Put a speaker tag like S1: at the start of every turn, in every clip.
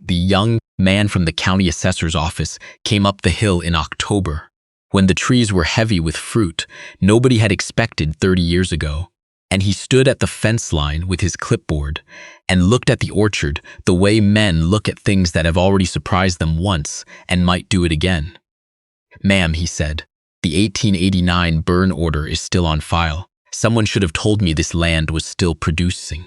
S1: The young man from the county assessor's office came up the hill in October, when the trees were heavy with fruit nobody had expected 30 years ago, and he stood at the fence line with his clipboard and looked at the orchard the way men look at things that have already surprised them once and might do it again. "Ma'am," he said, "the 1889 burn order is still on file. Someone should have told me this land was still producing."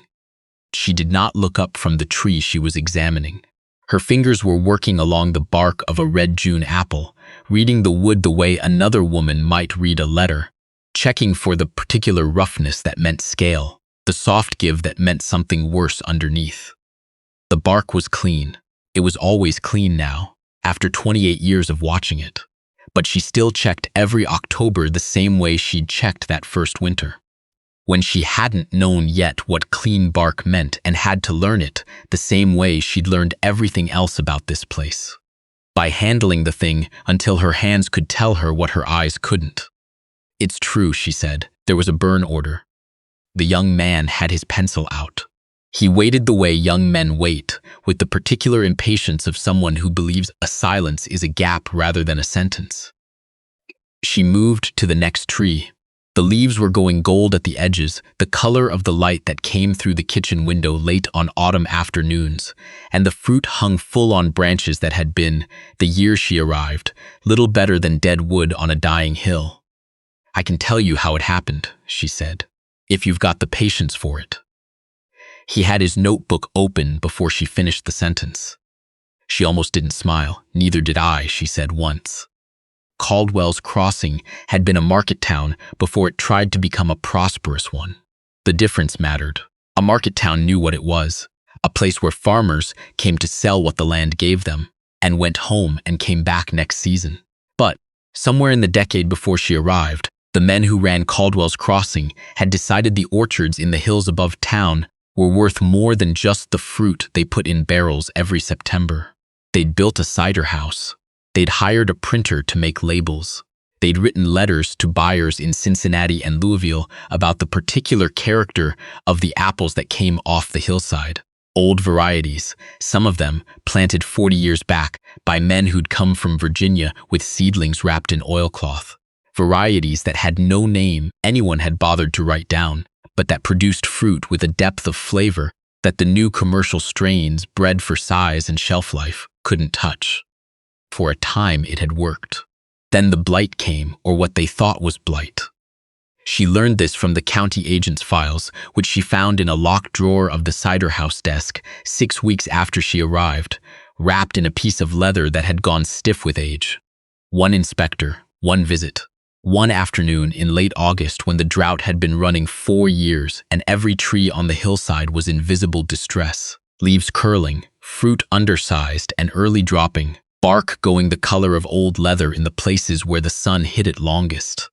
S1: She did not look up from the tree she was examining. Her fingers were working along the bark of a red June apple, reading the wood the way another woman might read a letter, checking for the particular roughness that meant scale, the soft give that meant something worse underneath. The bark was clean. It was always clean now, after 28 years of watching it. But she still checked every October the same way she'd checked that first winter, when she hadn't known yet what clean bark meant and had to learn it the same way she'd learned everything else about this place, by handling the thing until her hands could tell her what her eyes couldn't. "It's true," she said. "There was a burn order." The young man had his pencil out. He waited the way young men wait, with the particular impatience of someone who believes a silence is a gap rather than a sentence. She moved to the next tree. The leaves were going gold at the edges, the color of the light that came through the kitchen window late on autumn afternoons, and the fruit hung full on branches that had been, the year she arrived, little better than dead wood on a dying hill. "I can tell you how it happened," she said, "if you've got the patience for it." He had his notebook open before she finished the sentence. She almost didn't smile. "Neither did I," she said once. Caldwell's Crossing had been a market town before it tried to become a prosperous one. The difference mattered. A market town knew what it was, a place where farmers came to sell what the land gave them, and went home and came back next season. But somewhere in the decade before she arrived, the men who ran Caldwell's Crossing had decided the orchards in the hills above town were worth more than just the fruit they put in barrels every September. They'd built a cider house. They'd hired a printer to make labels. They'd written letters to buyers in Cincinnati and Louisville about the particular character of the apples that came off the hillside. Old varieties, some of them planted 40 years back by men who'd come from Virginia with seedlings wrapped in oilcloth. Varieties that had no name anyone had bothered to write down, but that produced fruit with a depth of flavor that the new commercial strains, bred for size and shelf life, couldn't touch. For a time it had worked. Then the blight came, or what they thought was blight. She learned this from the county agent's files, which she found in a locked drawer of the cider house desk 6 weeks after she arrived, wrapped in a piece of leather that had gone stiff with age. One inspector, one visit. One afternoon in late August when the drought had been running 4 years and every tree on the hillside was in visible distress, leaves curling, fruit undersized and early dropping, bark going the color of old leather in the places where the sun hit it longest.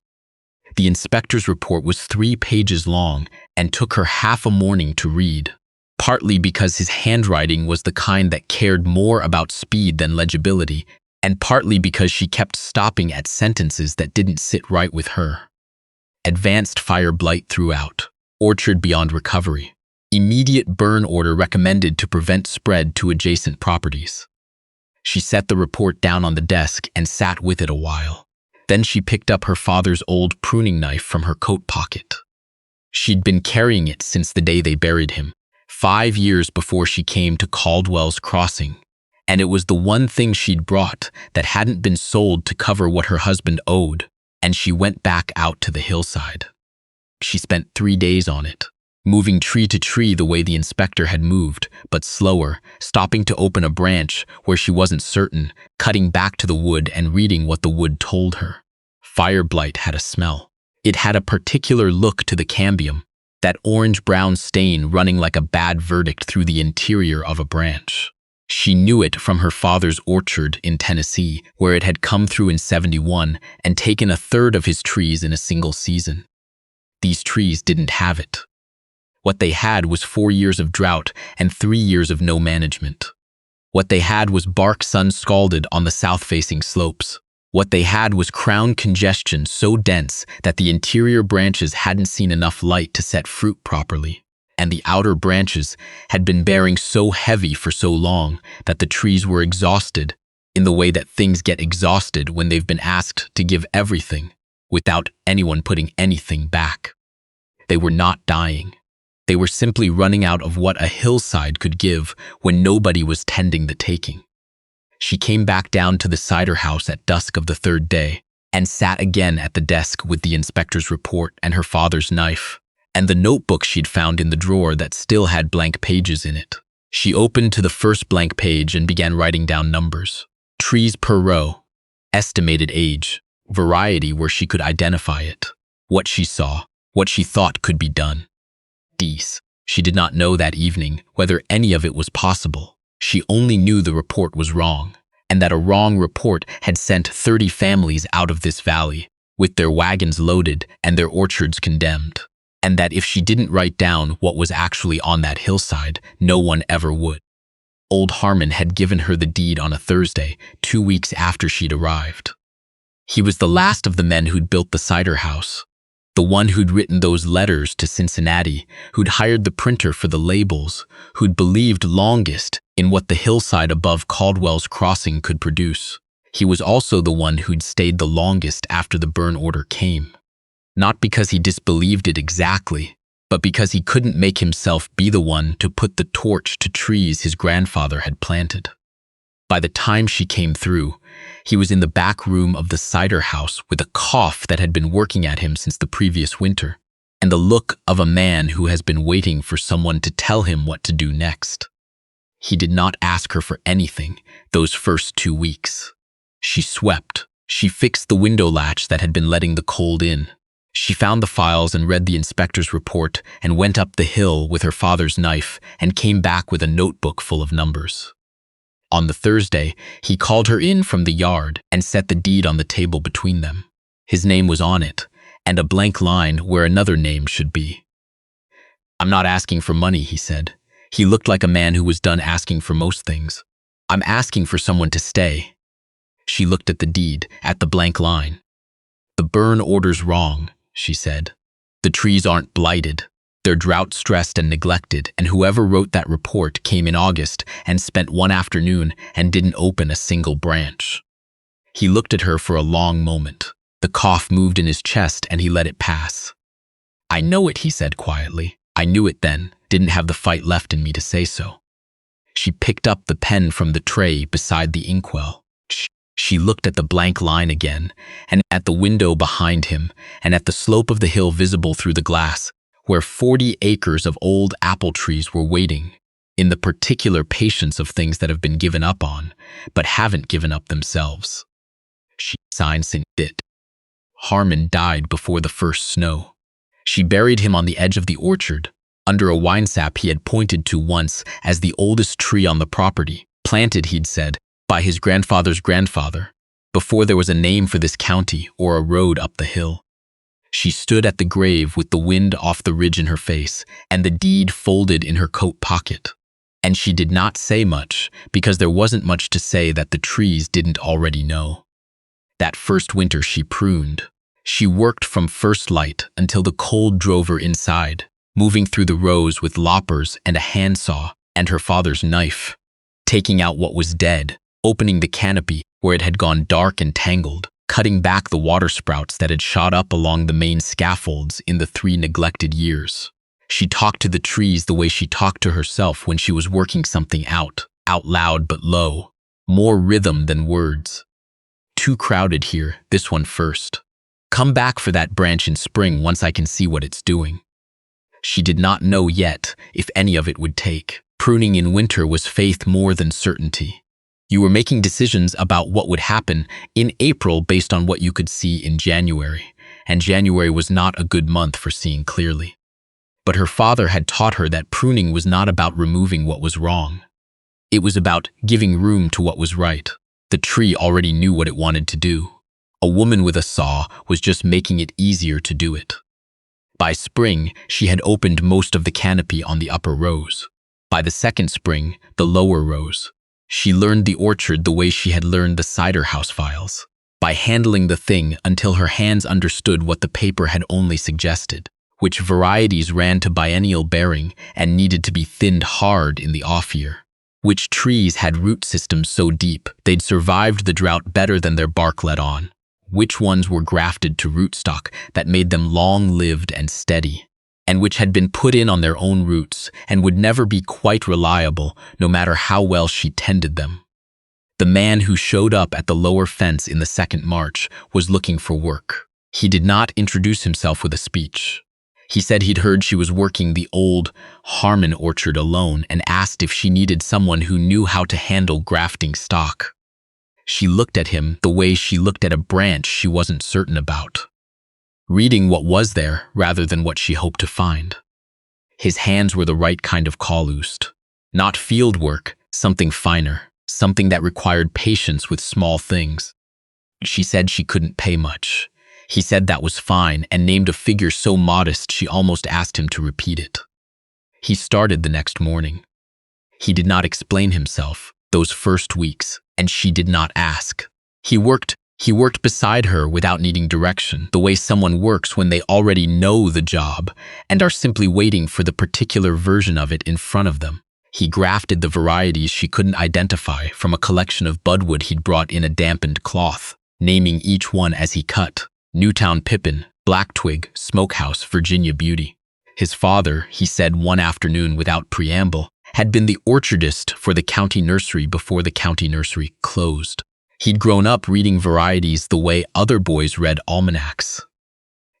S1: The inspector's report was 3 pages long and took her half a morning to read, partly because his handwriting was the kind that cared more about speed than legibility, and partly because she kept stopping at sentences that didn't sit right with her. Advanced fire blight throughout. Orchard beyond recovery. Immediate burn order recommended to prevent spread to adjacent properties. She set the report down on the desk and sat with it a while. Then she picked up her father's old pruning knife from her coat pocket. She'd been carrying it since the day they buried him, 5 years before she came to Caldwell's Crossing. And it was the one thing she'd brought that hadn't been sold to cover what her husband owed, and she went back out to the hillside. She spent 3 days on it, moving tree to tree the way the inspector had moved, but slower, stopping to open a branch where she wasn't certain, cutting back to the wood and reading what the wood told her. Fire blight had a smell. It had a particular look to the cambium, that orange-brown stain running like a bad verdict through the interior of a branch. She knew it from her father's orchard in Tennessee, where it had come through in 71 and taken 1/3 of his trees in a single season. These trees didn't have it. What they had was 4 years of drought and 3 years of no management. What they had was bark sun-scalded on the south-facing slopes. What they had was crown congestion so dense that the interior branches hadn't seen enough light to set fruit properly. and the outer branches had been bearing so heavy for so long that the trees were exhausted in the way that things get exhausted when they've been asked to give everything without anyone putting anything back. They were not dying. They were simply running out of what a hillside could give when nobody was tending the taking. She came back down to the cider house at dusk of the third day and sat again at the desk with the inspector's report and her father's knife and the notebook she'd found in the drawer that still had blank pages in it. She opened to the first blank page and began writing down numbers. Trees per row, estimated age, variety where she could identify it, what she saw, what she thought could be done. These. She did not know that evening whether any of it was possible. She only knew the report was wrong, and that a wrong report had sent 30 families out of this valley, with their wagons loaded and their orchards condemned, and that if she didn't write down what was actually on that hillside, no one ever would. Old Harmon had given her the deed on a Thursday, 2 weeks after she'd arrived. He was the last of the men who'd built the cider house, the one who'd written those letters to Cincinnati, who'd hired the printer for the labels, who'd believed longest in what the hillside above Caldwell's Crossing could produce. He was also the one who'd stayed the longest after the burn order came. Not because he disbelieved it exactly, but because he couldn't make himself be the one to put the torch to trees his grandfather had planted. By the time she came through, he was in the back room of the cider house with a cough that had been working at him since the previous winter, and the look of a man who has been waiting for someone to tell him what to do next. He did not ask her for anything those first 2 weeks. She swept. She fixed the window latch that had been letting the cold in. She found the files and read the inspector's report and went up the hill with her father's knife and came back with a notebook full of numbers. On the Thursday, he called her in from the yard and set the deed on the table between them. His name was on it, and a blank line where another name should be. "I'm not asking for money," he said. He looked like a man who was done asking for most things. "I'm asking for someone to stay." She looked at the deed, at the blank line. "The burn order's wrong," she said. "The trees aren't blighted. They're drought-stressed and neglected, and whoever wrote that report came in August and spent one afternoon and didn't open a single branch." He looked at her for a long moment. The cough moved in his chest and he let it pass. "I know it," he said quietly. "I knew it then, didn't have the fight left in me to say so." She picked up the pen from the tray beside the inkwell. She looked at the blank line again, and at the window behind him, and at the slope of the hill visible through the glass, where 40 acres of old apple trees were waiting, in the particular patience of things that have been given up on, but haven't given up themselves. She signed it. Harmon died before the first snow. She buried him on the edge of the orchard, under a winesap he had pointed to once as the oldest tree on the property, planted, he'd said, by his grandfather's grandfather, before there was a name for this county or a road up the hill. She stood at the grave with the wind off the ridge in her face and the deed folded in her coat pocket. And she did not say much because there wasn't much to say that the trees didn't already know. That first winter she pruned. She worked from first light until the cold drove her inside, moving through the rows with loppers and a handsaw and her father's knife, taking out what was dead, opening the canopy where it had gone dark and tangled, cutting back the water sprouts that had shot up along the main scaffolds in the 3 neglected years. She talked to the trees the way she talked to herself when she was working something out loud but low, more rhythm than words. "Too crowded here, this one first. Come back for that branch in spring once I can see what it's doing." She did not know yet if any of it would take. Pruning in winter was faith more than certainty. You were making decisions about what would happen in April based on what you could see in January, and January was not a good month for seeing clearly. But her father had taught her that pruning was not about removing what was wrong. It was about giving room to what was right. The tree already knew what it wanted to do. A woman with a saw was just making it easier to do it. By spring, she had opened most of the canopy on the upper rows. By the second spring, the lower rows. She learned the orchard the way she had learned the cider house files, by handling the thing until her hands understood what the paper had only suggested, which varieties ran to biennial bearing and needed to be thinned hard in the off-year, which trees had root systems so deep they'd survived the drought better than their bark let on, which ones were grafted to rootstock that made them long-lived and steady, and which had been put in on their own roots and would never be quite reliable no matter how well she tended them. The man who showed up at the lower fence in the second march was looking for work. He did not introduce himself with a speech. He said he'd heard she was working the old Harmon orchard alone and asked if she needed someone who knew how to handle grafting stock. She looked at him the way she looked at a branch she wasn't certain about, reading what was there rather than what she hoped to find. His hands were the right kind of caulust, not field work, something finer, something that required patience with small things. She said she couldn't pay much. He said that was fine and named a figure so modest she almost asked him to repeat it. He started the next morning. He did not explain himself those first weeks, and she did not ask. He worked beside her without needing direction, the way someone works when they already know the job and are simply waiting for the particular version of it in front of them. He grafted the varieties she couldn't identify from a collection of budwood he'd brought in a dampened cloth, naming each one as he cut: Newtown Pippin, Black Twig, Smokehouse, Virginia Beauty. His father, he said one afternoon without preamble, had been the orchardist for the county nursery before the county nursery closed. He'd grown up reading varieties the way other boys read almanacs.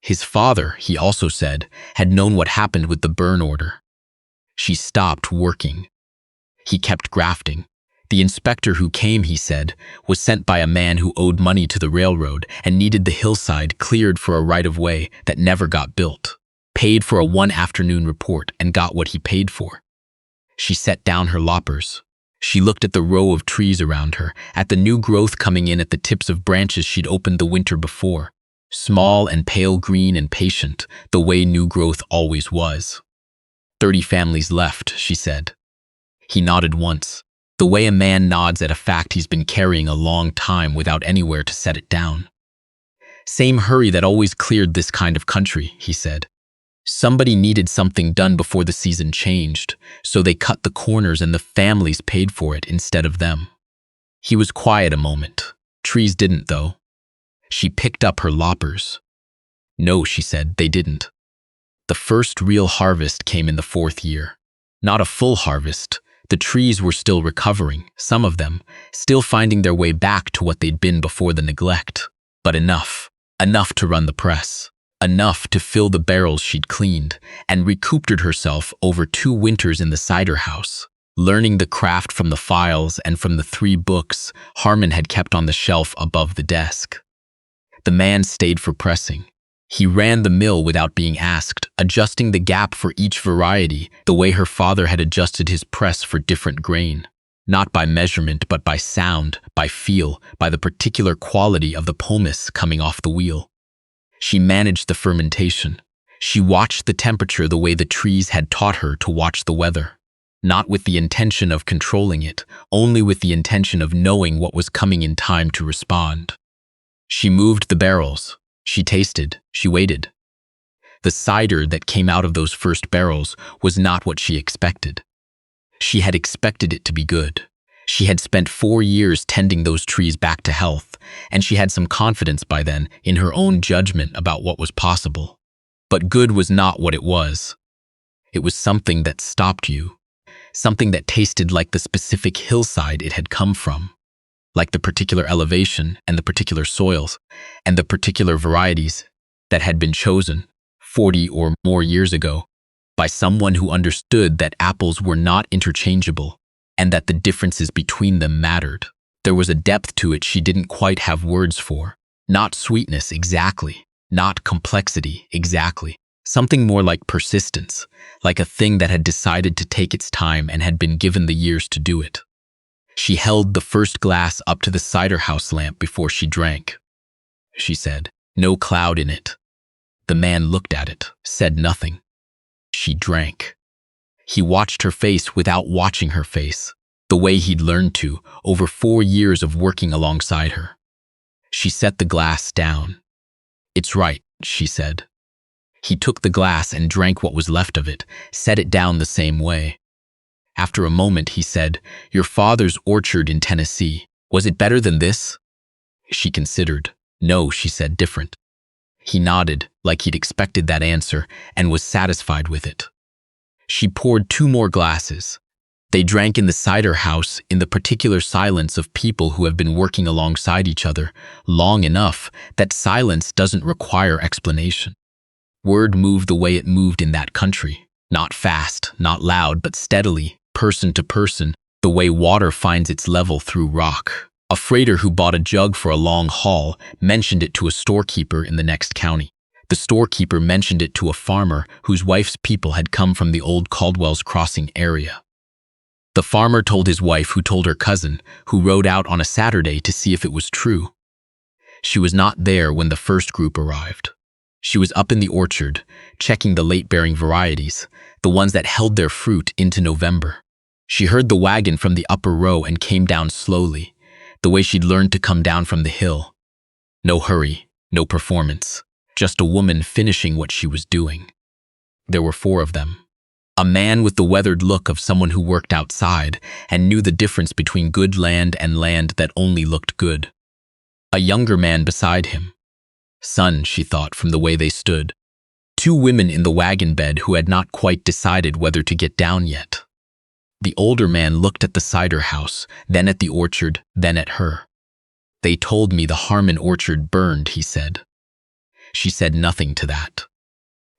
S1: His father, he also said, had known what happened with the burn order. She stopped working. He kept grafting. The inspector who came, he said, was sent by a man who owed money to the railroad and needed the hillside cleared for a right-of-way that never got built, paid for a one-afternoon report and got what he paid for. She set down her loppers. She looked at the row of trees around her, at the new growth coming in at the tips of branches she'd opened the winter before, small and pale green and patient, the way new growth always was. 30 families left, she said. He nodded once, the way a man nods at a fact he's been carrying a long time without anywhere to set it down. Same hurry that always cleared this kind of country, he said. Somebody needed something done before the season changed, so they cut the corners and the families paid for it instead of them. He was quiet a moment. Trees didn't, though. She picked up her loppers. No, she said, they didn't. The first real harvest came in the 4th year. Not a full harvest. The trees were still recovering, some of them, still finding their way back to what they'd been before the neglect. But enough to run the press. Enough to fill the barrels she'd cleaned, and recouped herself over 2 winters in the cider house, learning the craft from the files and from the 3 books Harmon had kept on the shelf above the desk. The man stayed for pressing. He ran the mill without being asked, adjusting the gap for each variety the way her father had adjusted his press for different grain, not by measurement but by sound, by feel, by the particular quality of the pomace coming off the wheel. She managed the fermentation. She watched the temperature the way the trees had taught her to watch the weather, not with the intention of controlling it, only with the intention of knowing what was coming in time to respond. She moved the barrels. She tasted. She waited. The cider that came out of those first barrels was not what she expected. She had expected it to be good. She had spent 4 years tending those trees back to health, and she had some confidence by then in her own judgment about what was possible. But good was not what it was. It was something that stopped you, something that tasted like the specific hillside it had come from, like the particular elevation and the particular soils and the particular varieties that had been chosen 40 or more years ago by someone who understood that apples were not interchangeable and that the differences between them mattered. There was a depth to it she didn't quite have words for. Not sweetness exactly, not complexity exactly. Something more like persistence, like a thing that had decided to take its time and had been given the years to do it. She held the first glass up to the cider house lamp before she drank. She said, "No cloud in it." The man looked at it, said nothing. She drank. He watched her face without watching her face, the way he'd learned to over 4 years of working alongside her. She set the glass down. "It's right," she said. He took the glass and drank what was left of it, set it down the same way. After a moment, he said, "Your father's orchard in Tennessee, was it better than this?" She considered. "No," she said, "different." He nodded, like he'd expected that answer, and was satisfied with it. She poured 2 more glasses. They drank in the cider house in the particular silence of people who have been working alongside each other long enough that silence doesn't require explanation. Word moved the way it moved in that country, not fast, not loud, but steadily, person to person, the way water finds its level through rock. A freighter who bought a jug for a long haul mentioned it to a storekeeper in the next county. The storekeeper mentioned it to a farmer whose wife's people had come from the old Caldwell's Crossing area. The farmer told his wife, who told her cousin, who rode out on a Saturday to see if it was true. She was not there when the first group arrived. She was up in the orchard, checking the late-bearing varieties, the ones that held their fruit into November. She heard the wagon from the upper row and came down slowly, the way she'd learned to come down from the hill. No hurry, no performance, just a woman finishing what she was doing. There were 4 of them. A man with the weathered look of someone who worked outside and knew the difference between good land and land that only looked good. A younger man beside him. Son, she thought from the way they stood. 2 women in the wagon bed who had not quite decided whether to get down yet. The older man looked at the cider house, then at the orchard, then at her. "They told me the Harmon orchard burned," he said. She said nothing to that.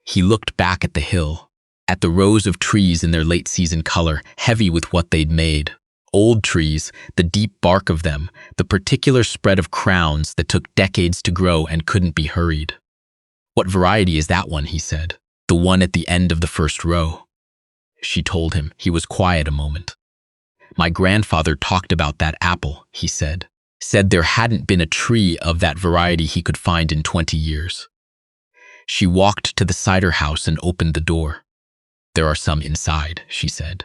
S1: He looked back at the hill, at the rows of trees in their late-season color, heavy with what they'd made. Old trees, the deep bark of them, the particular spread of crowns that took decades to grow and couldn't be hurried. "What variety is that one?" he said. "The one at the end of the first row." She told him. He was quiet a moment. "My grandfather talked about that apple," he said. "Said there hadn't been a tree of that variety he could find in 20 years. She walked to the cider house and opened the door. "There are some inside," she said.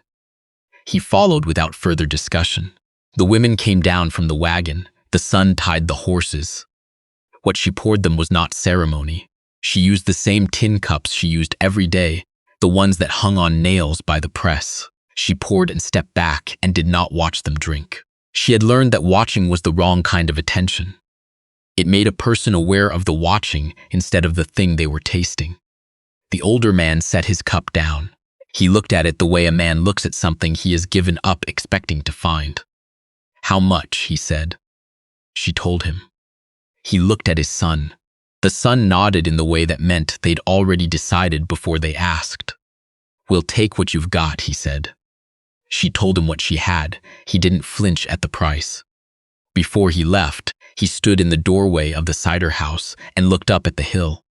S1: He followed without further discussion. The women came down from the wagon. The son tied the horses. What she poured them was not ceremony. She used the same tin cups she used every day, the ones that hung on nails by the press. She poured and stepped back and did not watch them drink. She had learned that watching was the wrong kind of attention. It made a person aware of the watching instead of the thing they were tasting. The older man set his cup down. He looked at it the way a man looks at something he has given up expecting to find. "How much?" he said. She told him. He looked at his son. The son nodded in the way that meant they'd already decided before they asked. "We'll take what you've got," he said. She told him what she had. He didn't flinch at the price. Before he left, he stood in the doorway of the cider house and looked up at the hill.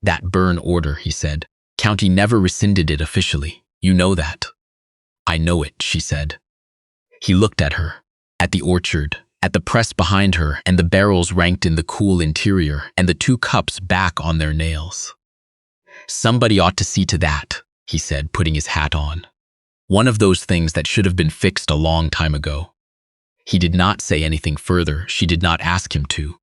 S1: "That burn order," he said. "County never rescinded it officially. You know that." "I know it," she said. He looked at her, at the orchard, at the press behind her and the barrels ranked in the cool interior and the 2 cups back on their nails. "Somebody ought to see to that," he said, putting his hat on. "One of those things that should have been fixed a long time ago." He did not say anything further. She did not ask him to.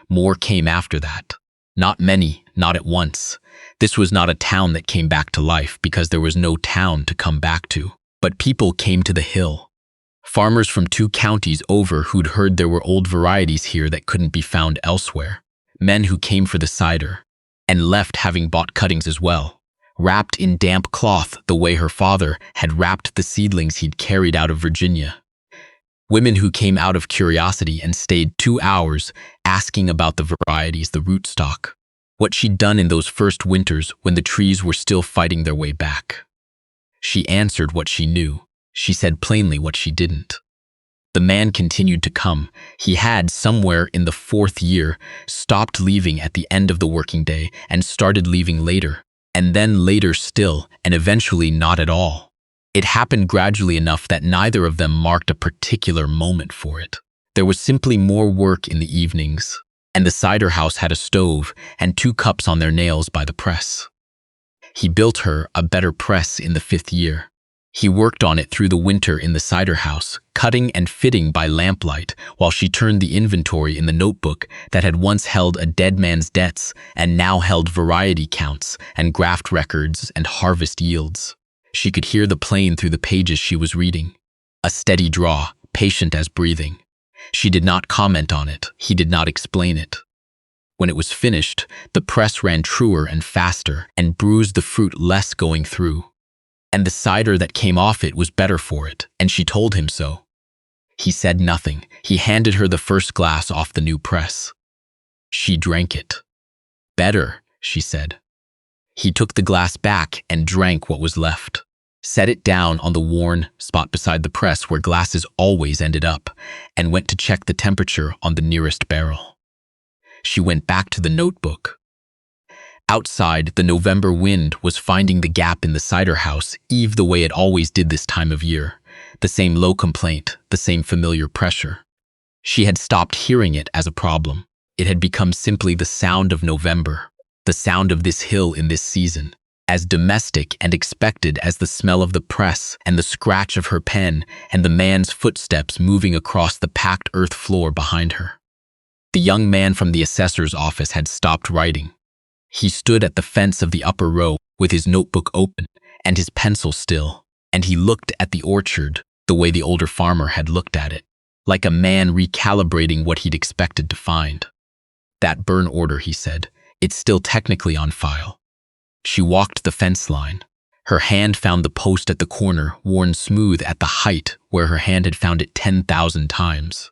S1: More came after that. Not many, not at once. This was not a town that came back to life because there was no town to come back to. But people came to the hill. Farmers from 2 counties over who'd heard there were old varieties here that couldn't be found elsewhere. Men who came for the cider and left having bought cuttings as well, wrapped in damp cloth the way her father had wrapped the seedlings he'd carried out of Virginia. Women who came out of curiosity and stayed 2 hours asking about the varieties, the rootstock, what she'd done in those first winters when the trees were still fighting their way back. She answered what she knew. She said plainly what she didn't. The man continued to come. He had, somewhere in the 4th year, stopped leaving at the end of the working day and started leaving later, and then later still, and eventually not at all. It happened gradually enough that neither of them marked a particular moment for it. There was simply more work in the evenings, and the cider house had a stove and 2 cups on their nails by the press. He built her a better press in the 5th year. He worked on it through the winter in the cider house, cutting and fitting by lamplight, while she turned the inventory in the notebook that had once held a dead man's debts and now held variety counts and graft records and harvest yields. She could hear the plane through the pages she was reading. A steady draw, patient as breathing. She did not comment on it. He did not explain it. When it was finished, the press ran truer and faster and bruised the fruit less going through. And the cider that came off it was better for it, and she told him so. He said nothing. He handed her the first glass off the new press. She drank it. Better, she said. He took the glass back and drank what was left. Set it down on the worn spot beside the press where glasses always ended up, and went to check the temperature on the nearest barrel. She went back to the notebook. Outside, the November wind was finding the gap in the cider house Eve the way it always did this time of year. The same low complaint, the same familiar pressure. She had stopped hearing it as a problem. It had become simply the sound of November, the sound of this hill in this season, as domestic and expected as the smell of the press and the scratch of her pen and the man's footsteps moving across the packed earth floor behind her. The young man from the assessor's office had stopped writing. He stood at the fence of the upper row with his notebook open and his pencil still, and he looked at the orchard the way the older farmer had looked at it, like a man recalibrating what he'd expected to find. That burn order, he said, it's still technically on file. She walked the fence line. Her hand found the post at the corner, worn smooth at the height where her hand had found it 10,000 times.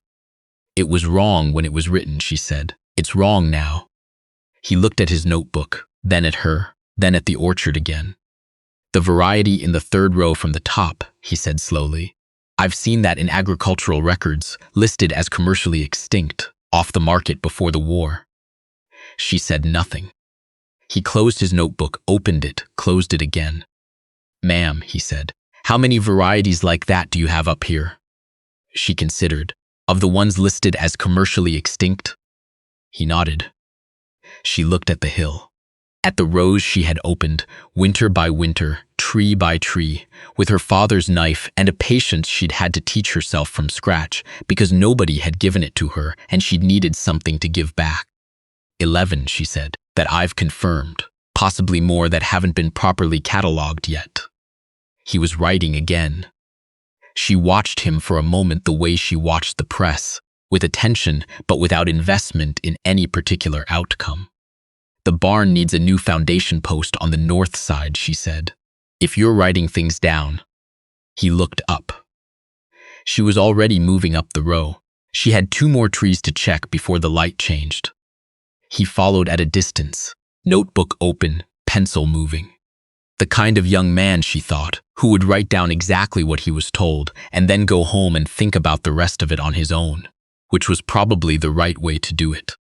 S1: It was wrong when it was written, she said. It's wrong now. He looked at his notebook, then at her, then at the orchard again. The variety in the third row from the top, he said slowly. I've seen that in agricultural records, listed as commercially extinct, off the market before the war. She said nothing. He closed his notebook, opened it, closed it again. Ma'am, he said, how many varieties like that do you have up here? She considered. Of the ones listed as commercially extinct? He nodded. She looked at the hill, at the rows she had opened, winter by winter, tree by tree, with her father's knife and a patience she'd had to teach herself from scratch because nobody had given it to her and she'd needed something to give back. 11, she said, that I've confirmed, possibly more that haven't been properly catalogued yet. He was writing again. She watched him for a moment the way she watched the press, with attention but without investment in any particular outcome. The barn needs a new foundation post on the north side, she said. If you're writing things down. He looked up. She was already moving up the row. She had 2 more trees to check before the light changed. He followed at a distance, notebook open, pencil moving. The kind of young man, she thought, who would write down exactly what he was told and then go home and think about the rest of it on his own, which was probably the right way to do it.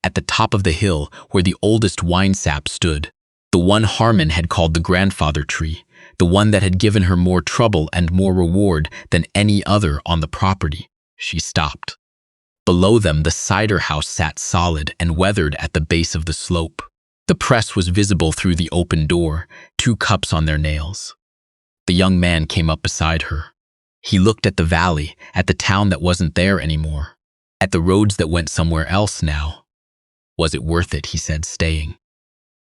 S1: At the top of the hill, where the oldest wine sap stood, the one Harmon had called the grandfather tree, the one that had given her more trouble and more reward than any other on the property, she stopped. Below them, the cider house sat solid and weathered at the base of the slope. The press was visible through the open door, 2 cups on their nails. The young man came up beside her. He looked at the valley, at the town that wasn't there anymore, at the roads that went somewhere else now. Was it worth it, he said, staying?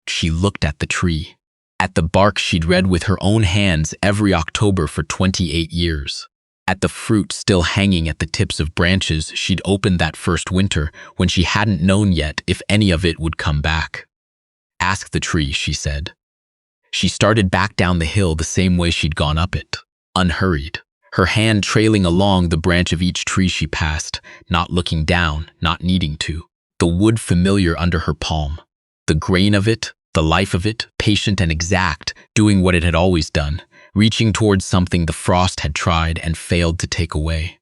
S1: She looked at the tree, at the bark she'd read with her own hands every October for 28 years, at the fruit still hanging at the tips of branches she'd opened that first winter when she hadn't known yet if any of it would come back. Ask the tree, she said. She started back down the hill the same way she'd gone up it, unhurried, her hand trailing along the branch of each tree she passed, not looking down, not needing to, the wood familiar under her palm, the grain of it, the life of it, patient and exact, doing what it had always done, reaching towards something the frost had tried and failed to take away.